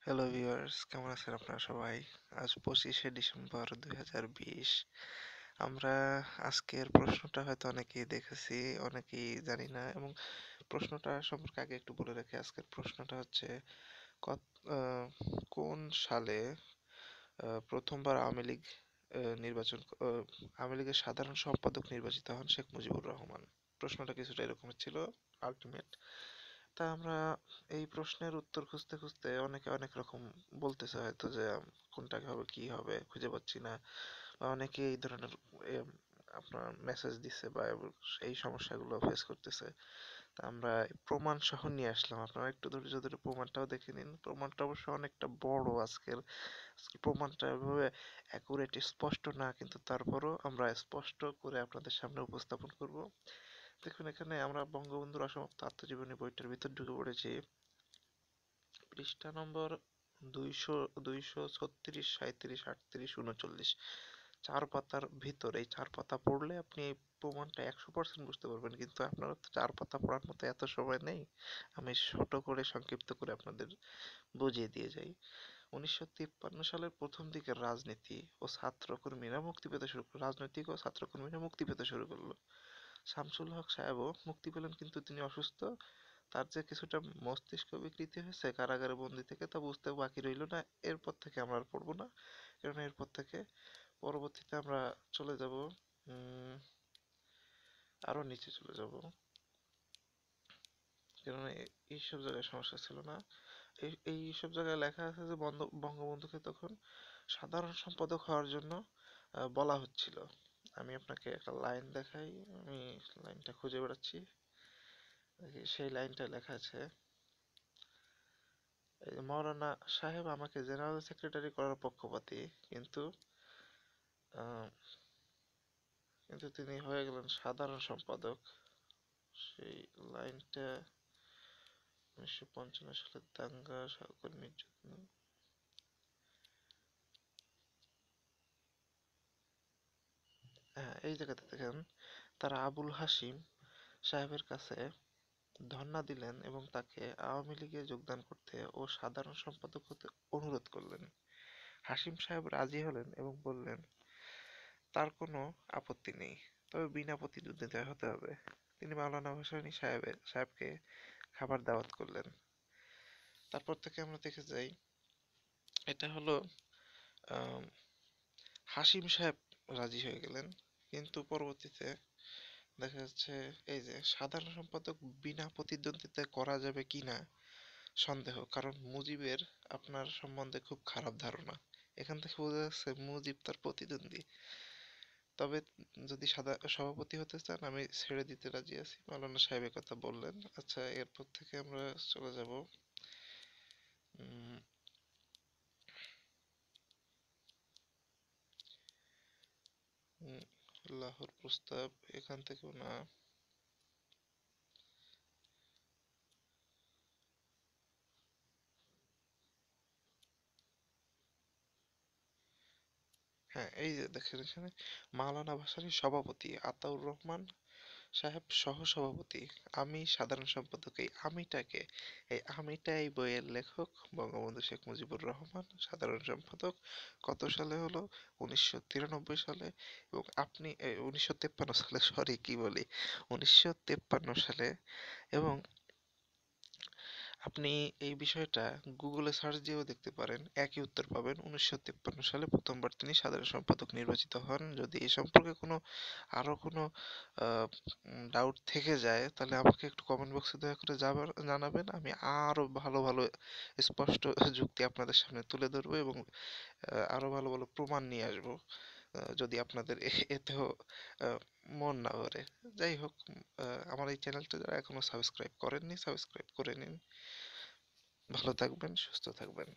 Hello viewers, কেমন আছেন আপনারা সবাই? আজ 25শে ডিসেম্বর 2020। আমরা আজকের প্রশ্নটা হয়তো অনেকেই দেখেছি, অনেকেই জানি না। এবং প্রশ্নটা সম্পর্কে আগে একটু বলে রাখি। আজকের প্রশ্নটা হচ্ছে কত আহ, কোন সালে প্রথমবার আওয়ামী লীগ আওয়ামী লীগের সাধারণ সম্পাদক নির্বাচিত হন শেখ মুজিবুর রহমান? প্রশ্নটা কিছুটা এরকম ছিল, আলটিমেট। তা আমরা এই প্রশ্নের উত্তর খুঁজতে খুঁজতে অনেকে অনেক রকম বলতেছে, হয়তো যে কোনটা হবে কি হবে খুঁজে পাচ্ছি না, বা অনেকে এই ধরনের এম, আপনার মেসেজ দিচ্ছে বা এই সমস্যাগুলো ফেস করতেছে। তা আমরা প্রমাণ সহ নিয়ে আসলাম, আপনারা একটু ধৈর্য ধরে প্রমাণটাও দেখে নিন। প্রমাণটা অবশ্য অনেকটা বড়। আজকের প্রমাণটা এভাবে অ্যাকুরেট স্পষ্ট না, কিন্তু তারপরও আমরা স্পষ্ট করে আপনাদের সামনে উপস্থাপন করব। দেখুন, এখানে আমরা বঙ্গবন্ধুর অসমাপ্ত আত্মজীবনী বইটার ভিতর ঢুকে পড়েছি। পৃষ্ঠা নম্বর 236, 37, 38, 39, 4 পাতার ভিতর। এই 4 পাতা পড়লে আপনি এই প্রমাণটা 100% বুঝতে পারবেন, কিন্তু আপনার তো 4 পাতা পড়ার মতো এত সময় নেই। আমি ছোট করে সংক্ষিপ্ত করে আপনাদের বুঝিয়ে দিয়ে যাই। 1953 সালের প্রথম দিকের রাজনীতি ও ছাত্রকর্মীরা মুক্তি পেতে শুরু করলো, রাজনৈতিক ও ছাত্রকর্মীরা মুক্তি পেতে শুরু করলো। শামসুল হক সাহেবও মুক্তি পেলেন, কিন্তু তিনি অসুস্থ। তার যে কিছুটা মস্তিষ্ক বিকৃতি হয়েছে কারাগারে বন্দি থেকে, তা বুঝতে বাকি রইল না। এরপর থেকে আমরা আর পড়বো না, কারণ এরপর থেকে পরবর্তীতে আমরা চলে যাব, উম, আরো নিচে চলে যাব, কারণ এইসব জায়গায় সমস্যা ছিল না। এইসব জায়গায় লেখা আছে যে বঙ্গবন্ধুকে তখন সাধারণ সম্পাদক হওয়ার জন্য বলা হচ্ছিল। আমি আপনাকে একটা লাইন দেখাই, আমি লাইনটা খুঁজে বেড়াচ্ছি। সেই লাইনটা লেখা আছে, এই যে, মাওলানা সাহেব আমাকে জেনারেল সেক্রেটারি করার পক্ষপাতী, কিন্তু আহ, কিন্তু তিনি হয়ে গেলেন সাধারণ সম্পাদক। সেই লাইনটা 1955 সালের দাঙ্গা সহকর্মীর জন্য। হ্যাঁ, এই জায়গাতে দেখেন, তারা আবুল হাশিম সাহেবের কাছে ধর্ণা দিলেন এবং তাকে আওয়ামী লীগে যোগদান করতে ও সাধারণ সম্পাদক হতে অনুরোধ করলেন। হাশিম সাহেব রাজি হলেন এবং বললেন তার কোনো আপত্তি নেই, তবে বিনা প্রতিদ্বন্দ্বিতায় হতে হবে। তিনি মাওলানা ভাসানী সাহেবকে খাবার দাওয়াত করলেন। তারপর থেকে আমরা দেখে যাই, এটা হলো আম, হাশিম সাহেব রাজি হয়ে গেলেন, কিন্তু পরবর্তীতে দেখা যাচ্ছে এই যে সাধারণ সম্পাদক বিনা প্রতিদ্বন্দ্বিতায় করা যাবে কিনা সন্দেহ, কারণ মুজিবের আপনার সম্বন্ধে খুব খারাপ ধারণা। এখান থেকে বোঝা যাচ্ছে মুজিব তার প্রতিদ্বন্দ্বী। তবে যদি সভাপতি হতে চান আমি ছেড়ে দিতে রাজি আছি, মাওলানা সাহেব কথা বললেন। আচ্ছা, এরপর থেকে আমরা চলে যাব উম, উম, লাহোর প্রস্তাব, এখান থেকেও না। হ্যাঁ, এই যে দেখেন এখানে মাওলানা ভাসানীর সভাপতি, আতাউর রহমান সাহেব সহ-সভাপতি, আমি সাধারণ সম্পাদক। এই আমিটাকে, এই আমিটা এই বইয়ের লেখক বঙ্গবন্ধু শেখ মুজিবুর রহমান, সাধারণ সম্পাদক। কত সালে হলো? 1993 সালে। এবং আপনি 1953 সালে, সরি কি বলি, 1953 সালে। এবং আপনি এই বিষয়টা গুগলে সার্চ দিয়েও দেখতে পারেন, একই উত্তর পাবেন। 1953 সালে প্রথমবার তিনি সাধারণ সম্পাদক নির্বাচিত হন। যদি এ সম্পর্কে আরো কোনো ডাউট থেকে যায়, তাহলে আমাকে একটু কমেন্ট বক্সে দয়া করে জানাবেন। আমি আরো ভালো ভালো স্পষ্ট যুক্তি আপনাদের সামনে তুলে ধরবো এবং আরো ভালো ভালো প্রমাণ নিয়ে আসবো, যদি আপনাদের এতেও আহ, মন না ভরে। যাই হোক, আমার এই চ্যানেলটা যারা এখনো সাবস্ক্রাইব করেননি, সাবস্ক্রাইব করে নিন। ভালো থাকবেন, সুস্থ থাকবেন।